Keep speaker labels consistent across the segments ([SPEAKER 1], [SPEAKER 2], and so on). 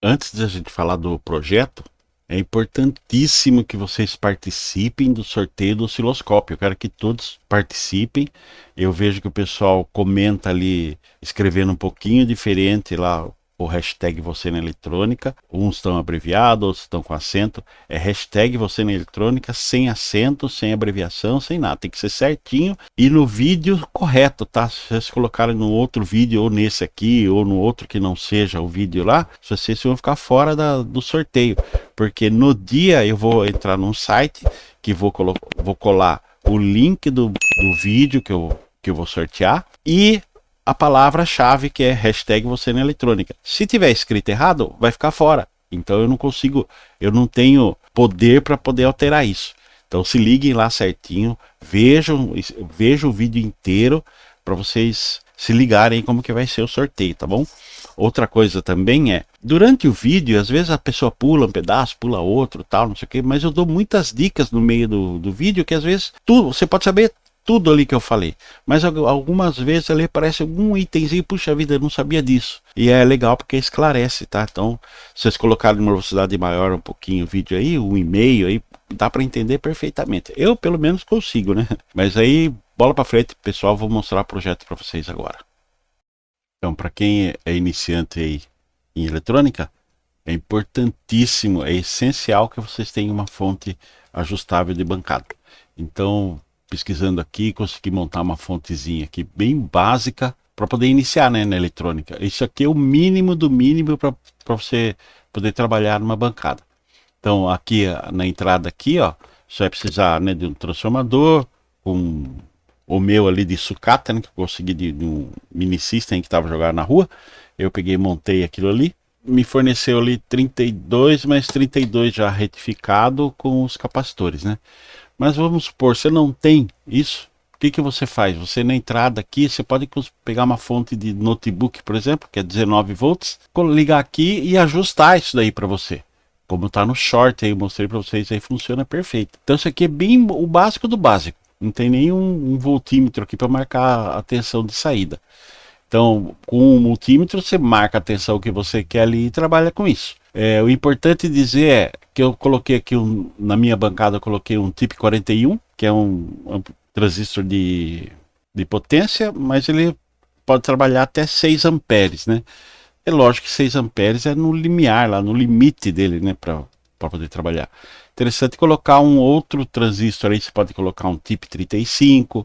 [SPEAKER 1] Antes de a gente falar do projeto, é importantíssimo que vocês participem do sorteio do osciloscópio. Eu quero que todos participem. Eu vejo que o pessoal comenta ali, escrevendo um pouquinho diferente lá o hashtag você na eletrônica. Uns estão abreviados, outros estão com acento. É hashtag você na eletrônica, sem acento, sem abreviação, sem nada. Tem que ser certinho e no vídeo correto, tá? Se vocês colocarem no outro vídeo, ou nesse aqui, ou no outro que não seja o vídeo lá, vocês vão ficar fora do sorteio. Porque no dia eu vou entrar num site que vou colar o link do vídeo que eu vou sortear e a palavra-chave que é hashtag você na eletrônica. Se tiver escrito errado, vai ficar fora. Então eu não consigo, eu não tenho poder para poder alterar isso. Então se liguem lá certinho, vejam o vídeo inteiro para vocês se ligarem como que vai ser o sorteio, tá bom? Outra coisa também é, durante o vídeo, às vezes a pessoa pula um pedaço, pula outro, tal, não sei o que, mas eu dou muitas dicas no meio do vídeo que às vezes você pode saber tudo ali que eu falei, mas algumas vezes ali aparece algum itemzinho, puxa vida, eu não sabia disso. E é legal porque esclarece, tá? Então, se vocês colocarem uma velocidade maior um pouquinho o vídeo aí, um e-mail aí, dá para entender perfeitamente. Eu, pelo menos, consigo, né? Mas aí, bola para frente, pessoal, vou mostrar o projeto para vocês agora. Então, para quem é iniciante aí em eletrônica, é importantíssimo, é essencial que vocês tenham uma fonte ajustável de bancada. Então, pesquisando aqui, consegui montar uma fontezinha aqui bem básica para poder iniciar, né, na eletrônica. Isso aqui é o mínimo do mínimo para você poder trabalhar numa bancada. Então, aqui na entrada aqui, ó, você vai precisar, né, de um transformador, com o meu ali de sucata, né, que eu consegui de um mini system que estava jogado na rua. Eu peguei e montei aquilo ali. Me forneceu ali 32, mas 32 já retificado com os capacitores, né? Mas vamos supor, você não tem isso, o que você faz? Você na entrada aqui, você pode pegar uma fonte de notebook, por exemplo, que é 19 volts, ligar aqui e ajustar isso daí para você. Como está no short aí, eu mostrei para vocês, aí funciona perfeito. Então isso aqui é bem o básico do básico. Não tem nenhum voltímetro aqui para marcar a tensão de saída. Então, com o multímetro, você marca a tensão que você quer ali e trabalha com isso. O importante dizer é que eu coloquei aqui, na minha bancada, eu coloquei um TIP 41, que é um transistor de potência, mas ele pode trabalhar até 6 amperes, né? É lógico que 6 amperes é no limiar, lá no limite dele, né, para poder trabalhar. Interessante colocar um outro transistor aí, você pode colocar um TIP 35,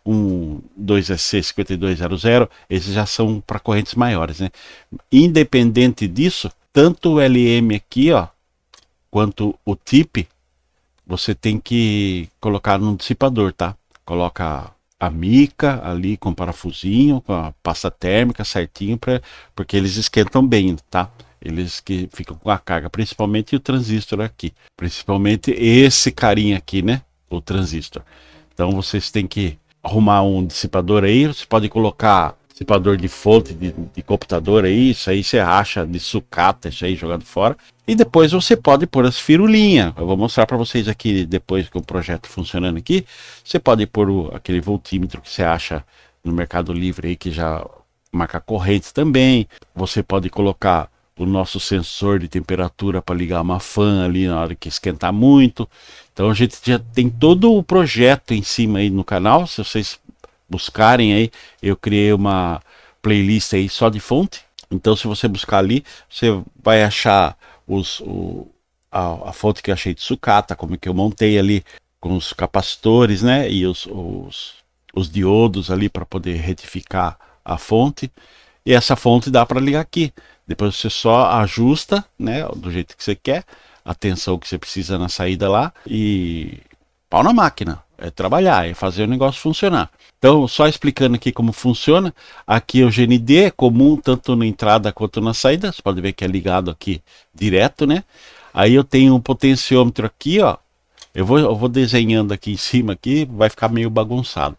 [SPEAKER 1] um 2SC5200, esses já são para correntes maiores, né? Independente disso, tanto o LM aqui, ó, quanto o TIP, você tem que colocar no dissipador, tá? Coloca a mica ali com parafusinho, com a pasta térmica certinho, porque eles esquentam bem, tá? Eles que ficam com a carga, principalmente o transistor aqui. Principalmente esse carinha aqui, né? O transistor. Então vocês têm que arrumar um dissipador aí, você pode colocar dissipador de fonte de computador aí, isso aí você acha de sucata, isso aí jogado fora. E depois você pode pôr as firulinhas. Eu vou mostrar para vocês aqui, depois que o projeto funcionando aqui, você pode pôr aquele voltímetro que você acha no Mercado Livre aí, que já marca corrente também. Você pode colocar o nosso sensor de temperatura para ligar uma fan ali na hora que esquentar muito. Então a gente já tem todo o projeto em cima aí no canal. Se vocês buscarem aí, eu criei uma playlist aí só de fonte. Então se você buscar ali, você vai achar a fonte que eu achei de sucata, como que eu montei ali com os capacitores, né? E os diodos ali para poder retificar a fonte. E essa fonte dá para ligar aqui. Depois você só ajusta, né, do jeito que você quer, a tensão que você precisa na saída lá e pau na máquina. É trabalhar, é fazer o negócio funcionar. Então, só explicando aqui como funciona, aqui o GND é comum tanto na entrada quanto na saída. Você pode ver que é ligado aqui direto, né? Aí eu tenho um potenciômetro aqui, ó. Eu vou desenhando aqui em cima aqui, vai ficar meio bagunçado.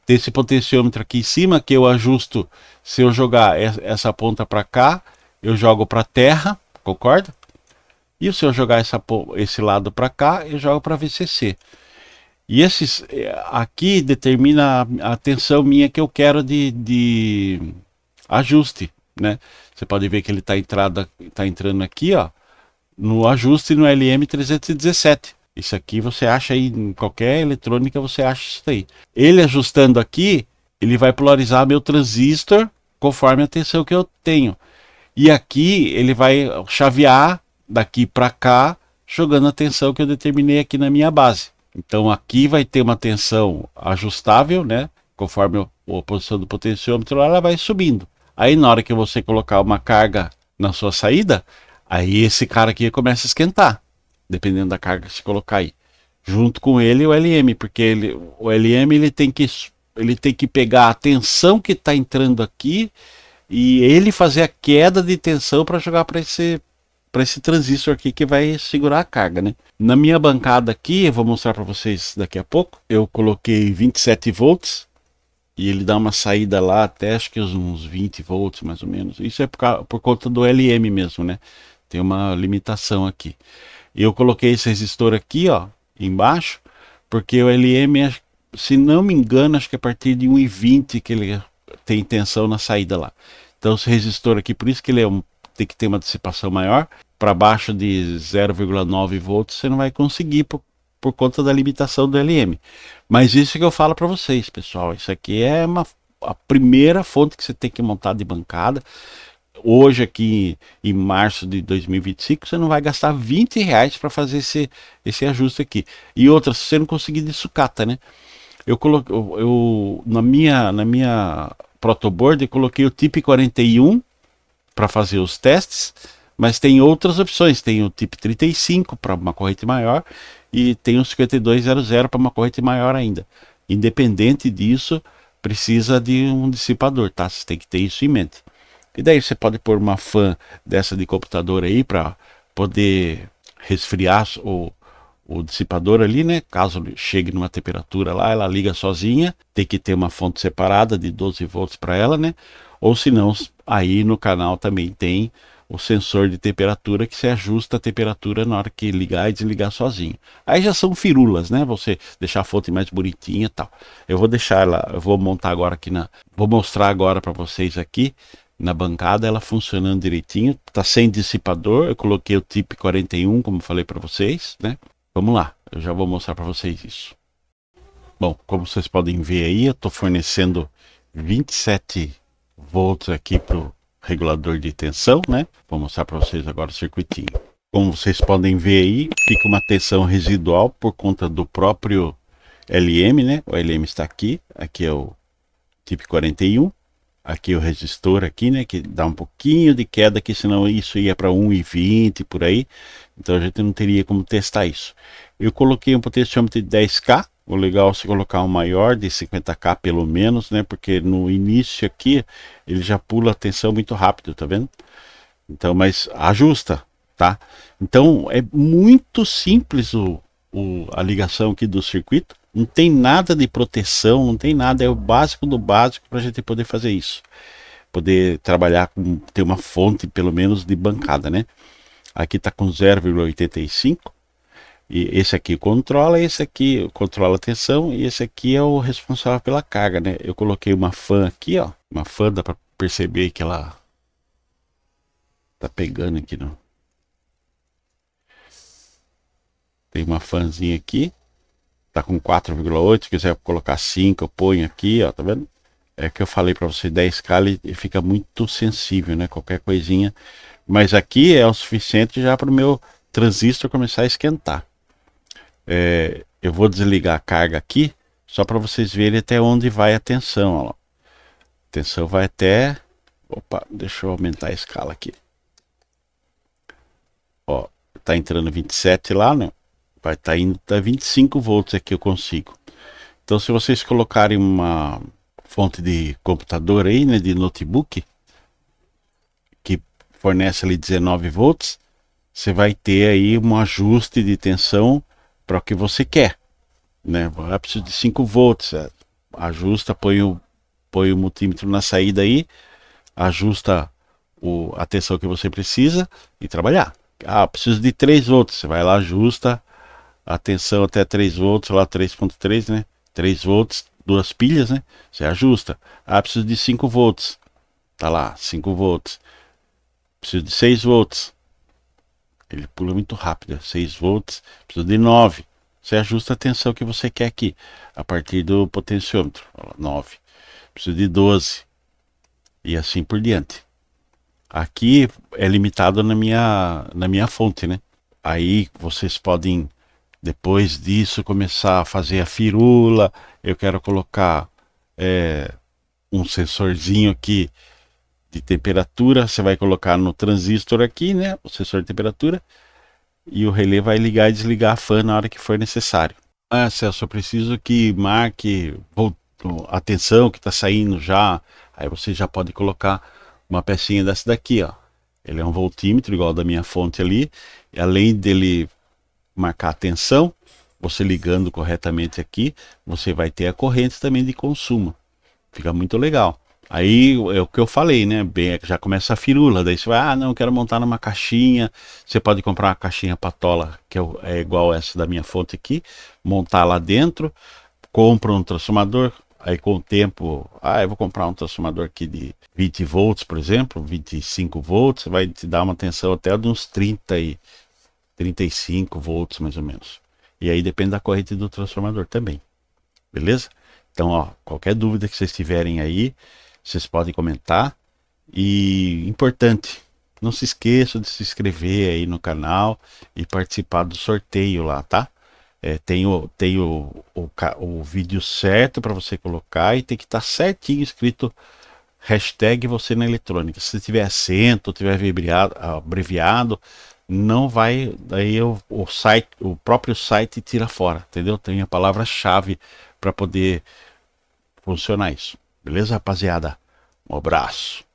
[SPEAKER 1] Tem esse potenciômetro aqui em cima que eu ajusto. Se eu jogar essa ponta para cá, eu jogo para terra, concorda? E se eu jogar esse lado para cá, eu jogo para VCC. E esses aqui determina a tensão minha que eu quero de ajuste. né? Você pode ver que ele está entrando aqui, ó, no ajuste no LM317. Isso aqui você acha aí, em qualquer eletrônica você acha isso aí. Ele ajustando aqui, ele vai polarizar meu transistor conforme a tensão que eu tenho. E aqui ele vai chavear daqui para cá, jogando a tensão que eu determinei aqui na minha base. Então aqui vai ter uma tensão ajustável, né? Conforme a posição do potenciômetro, ela vai subindo. Aí na hora que você colocar uma carga na sua saída, aí esse cara aqui começa a esquentar, dependendo da carga que você colocar aí. Junto com ele o LM, porque o LM ele tem que pegar a tensão que está entrando aqui e ele fazer a queda de tensão para jogar para esse transistor aqui que vai segurar a carga, né? Na minha bancada aqui, eu vou mostrar para vocês daqui a pouco, eu coloquei 27 volts e ele dá uma saída lá até acho que uns 20 volts mais ou menos. Isso é por conta do LM mesmo, né? Tem uma limitação aqui. E eu coloquei esse resistor aqui, ó, embaixo, porque o LM, se não me engano, acho que é a partir de 1,20 que ele tem tensão na saída lá. Então esse resistor aqui, por isso que ele tem que ter uma dissipação maior, para baixo de 0,9 volts você não vai conseguir por conta da limitação do LM. Mas isso que eu falo para vocês, pessoal, isso aqui é a primeira fonte que você tem que montar de bancada. Hoje aqui em março de 2025 você não vai gastar R$ 20 para fazer esse ajuste aqui. E outra, se você não conseguir de sucata, né? Eu coloquei na minha protoboard eu coloquei o TIP 41 para fazer os testes, mas tem outras opções, tem o TIP 35 para uma corrente maior e tem o 5200 para uma corrente maior ainda. Independente disso, precisa de um dissipador, tá? Você tem que ter isso em mente. E daí você pode pôr uma fan dessa de computador aí para poder resfriar o dissipador ali, né? Caso chegue numa temperatura lá, ela liga sozinha. Tem que ter uma fonte separada de 12 volts para ela, né? Ou se não, aí no canal também tem o sensor de temperatura que se ajusta a temperatura na hora que ligar e desligar sozinho. Aí já são firulas, né? Você deixar a fonte mais bonitinha e tal. Eu vou deixar ela, eu vou montar agora aqui vou mostrar agora para vocês aqui na bancada ela funcionando direitinho. Tá sem dissipador, eu coloquei o TIP 41, como falei para vocês, né? Vamos lá, eu já vou mostrar para vocês isso. Bom, como vocês podem ver aí, eu estou fornecendo 27 volts aqui para o regulador de tensão, né? Vou mostrar para vocês agora o circuitinho. Como vocês podem ver aí, fica uma tensão residual por conta do próprio LM, né? O LM está aqui é o TIP 41. Aqui o resistor aqui, né, que dá um pouquinho de queda aqui, senão isso ia para 1,20 por aí. Então a gente não teria como testar isso. Eu coloquei um potenciômetro de 10K. O legal é você colocar um maior de 50K pelo menos, né, porque no início aqui ele já pula a tensão muito rápido, tá vendo? Então, mas ajusta, tá? Então é muito simples a ligação aqui do circuito. Não tem nada de proteção, não tem nada, é o básico do básico para a gente poder fazer isso. Poder trabalhar com, ter uma fonte pelo menos de bancada, né? Aqui está com 0,85 e esse aqui controla, esse aqui controla a tensão e esse aqui é o responsável pela carga, né? Eu coloquei uma fan aqui, ó, uma fan, dá para perceber que ela tá pegando aqui, não? Tem uma fanzinha aqui. Tá com 4,8, se quiser colocar 5, eu ponho aqui, ó, tá vendo? É que eu falei para você, 10K ele fica muito sensível, né? Qualquer coisinha. Mas aqui é o suficiente já para o meu transistor começar a esquentar. Eu vou desligar a carga aqui, só para vocês verem até onde vai a tensão, ó. A tensão vai até... Opa, deixa eu aumentar a escala aqui. Ó, tá entrando 27 lá, né? Vai estar indo até 25 volts aqui eu consigo. Então se vocês colocarem uma fonte de computador aí, né, de notebook, que fornece ali 19 volts, você vai ter aí um ajuste de tensão para o que você quer, né? Eu preciso de 5 volts, ajusta, põe o multímetro na saída aí, ajusta a tensão que você precisa e trabalhar. Ah, preciso de 3 volts, você vai lá, ajusta a tensão até 3 volts, lá 3,3, né? 3 volts, duas pilhas, né? Você ajusta. Ah, preciso de 5 volts. Tá lá, 5 volts. Preciso de 6 volts. Ele pula muito rápido. 6 volts. Preciso de 9. Você ajusta a tensão que você quer aqui. A partir do potenciômetro. 9. Preciso de 12. E assim por diante. Aqui é limitado na minha fonte, né? Aí vocês podem, depois disso, começar a fazer a firula. Eu quero colocar um sensorzinho aqui de temperatura. Você vai colocar no transistor aqui, né? O sensor de temperatura. E o relé vai ligar e desligar a fan na hora que for necessário. Ah, Celso, eu preciso que marque a tensão que está saindo já. Aí você já pode colocar uma pecinha dessa daqui, ó. Ele é um voltímetro igual da minha fonte ali. E além dele marcar a tensão, você ligando corretamente aqui, você vai ter a corrente também de consumo. Fica muito legal. Aí é o que eu falei, né? Bem, já começa a firula. Daí você vai, não, eu quero montar numa caixinha. Você pode comprar uma caixinha patola, que é igual essa da minha fonte aqui, montar lá dentro, compra um transformador. Aí com o tempo, eu vou comprar um transformador aqui de 20 volts, por exemplo, 25 volts, vai te dar uma tensão até de uns 35 volts mais ou menos. E aí depende da corrente do transformador também. Beleza? Então, ó, qualquer dúvida que vocês tiverem aí, vocês podem comentar. E importante, não se esqueçam de se inscrever aí no canal e participar do sorteio lá, tá? Tem o vídeo certo para você colocar e tem que estar certinho escrito hashtag você na eletrônica. Se tiver acento, tiver abreviado, não vai, daí o próprio site tira fora, entendeu? Tem a palavra-chave para poder funcionar isso. Beleza, rapaziada? Um abraço.